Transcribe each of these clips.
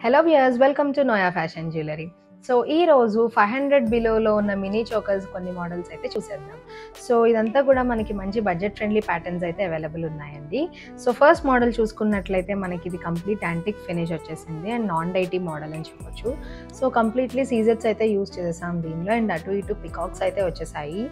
Hello viewers, welcome to Noah fashion jewellery. So ఈ రోజు 500 బిలోలో ఉన్న మినీ చోకర్స్ కొన్ని మోడల్స్ అయితే చూసేద్దాం. సో ఇదంతా కూడా మనకి మంచి బడ్జెట్ ఫ్రెండ్లీ ప్యాటర్న్స్ అయితే అవైలబుల్ ఉన్నాయండి. సో ఫస్ట్ మోడల్ చూసుకున్నట్లయితే మనకి ఇది కంప్లీట్ యాంటిక్ ఫినిష్ వచ్చేసింది అండ్ నాన్ డైటీ మోడల్ అని చెప్పొచ్చు. సో కంప్లీట్లీ సీజర్స్ అయితే యూస్ చేసేసాం దీనిలో అండ్ అటు ఇటు పికాక్స్ అయితే వచ్చేసాయి.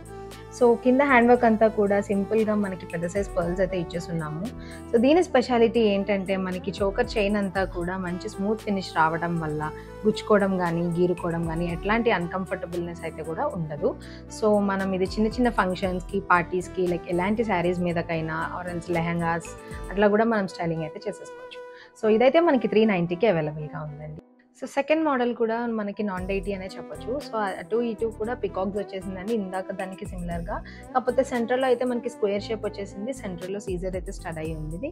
సో కింద హ్యాండ్ వర్క్ అంతా కూడా సింపుల్గా మనకి పెద్ద సైజ్ పర్ల్స్ అయితే ఇచ్చేస్తున్నాము. సో దీని స్పెషాలిటీ ఏంటంటే మనకి చోకర్ చైన్ అంతా కూడా మంచి స్మూత్ ఫినిష్ రావడం వల్ల గుచ్చుకోవడం కానీ గీరుకోవడం కానీ ఎట్లాంటి అన్కంఫర్టబుల్నెస్ అయితే కూడా ఉండదు. సో మనం ఇది చిన్న చిన్న ఫంక్షన్స్కి, పార్టీస్కి, లైక్ ఎలాంటి శారీస్ మీదకైనా ఆరెంజ్ లెహంగాస్ అట్లా కూడా మనం స్టైలింగ్ అయితే చేసేసుకోవచ్చు. సో ఇదైతే మనకి 390కి అవైలబుల్గా ఉందండి. సో సెకండ్ మోడల్ కూడా మనకి నాన్ డైటీ అనే చెప్పొచ్చు. సో అటు ఇటు కూడా పికాక్స్ వచ్చేసిందండి, ఇందాక దానికి సిమిలర్గా. కాకపోతే సెంటర్లో అయితే మనకి స్క్వేర్ షేప్ వచ్చేసింది, సెంటర్లో సీజర్ అయితే స్టడ్ అయ్యి ఉంది.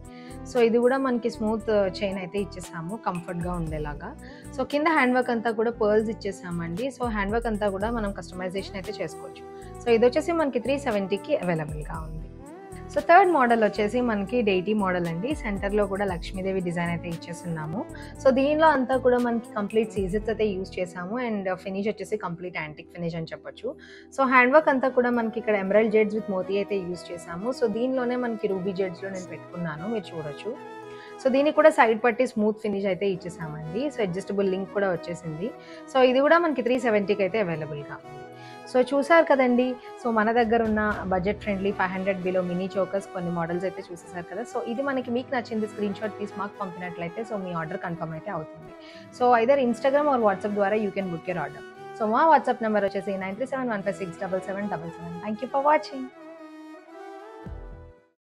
సో ఇది కూడా మనకి స్మూత్ చైన్ అయితే ఇచ్చేసాము కంఫర్ట్గా ఉండేలాగా. సో కింద హ్యాండ్ వర్క్ అంతా కూడా పర్ల్స్ ఇచ్చేసామండి. సో హ్యాండ్ వర్క్ అంతా కూడా మనం కస్టమైజేషన్ అయితే చేసుకోవచ్చు. సో ఇది వచ్చేసి మనకి 370కి అవైలబుల్గా ఉంది. సో థర్డ్ మోడల్ వచ్చేసి మనకి డైటీ మోడల్ అండి. సెంటర్లో కూడా లక్ష్మీదేవి డిజైన్ అయితే ఇచ్చేస్తున్నాము. సో దీనిలో అంతా కూడా మనకి కంప్లీట్ సీజర్స్ అయితే యూజ్ చేసాము అండ్ ఫినిష్ వచ్చేసి కంప్లీట్ యాంటిక్ ఫినిష్ అని చెప్పొచ్చు. సో హ్యాండ్ వర్క్ అంతా కూడా మనకి ఇక్కడ ఎమరాల్డ్ జెడ్స్ విత్ మోతీ అయితే యూజ్ చేసాము. సో దీనిలోనే మనకి రూబీ జెడ్స్లో నేను పెట్టుకున్నాను, మీరు చూడొచ్చు. సో దీనికి కూడా సైడ్ పట్టి స్మూత్ ఫినిష్ అయితే ఇచ్చేసామండి. సో అడ్జస్టబుల్ లింక్ కూడా వచ్చేసింది. సో ఇది కూడా మనకి 370కి అయితే అవైలబుల్గా ఉంది. సో చూసారు కదండి. సో మన దగ్గర ఉన్న budget friendly 500 below mini chokers కొన్ని మోడల్స్ అయితే చూసేసారు కదా. సో ఇది మనకి మీకు నచ్చింది స్క్రీన్ షాట్ తీసి మాకు పంపినట్లయితే సో మీ ఆర్డర్ కన్ఫర్మ్ అయితే అవుతుంది. So either Instagram or WhatsApp ద్వారా you can book your order. So మా వాట్సాప్ నెంబర్ వచ్చేసి 9371567777. Thank you for watching.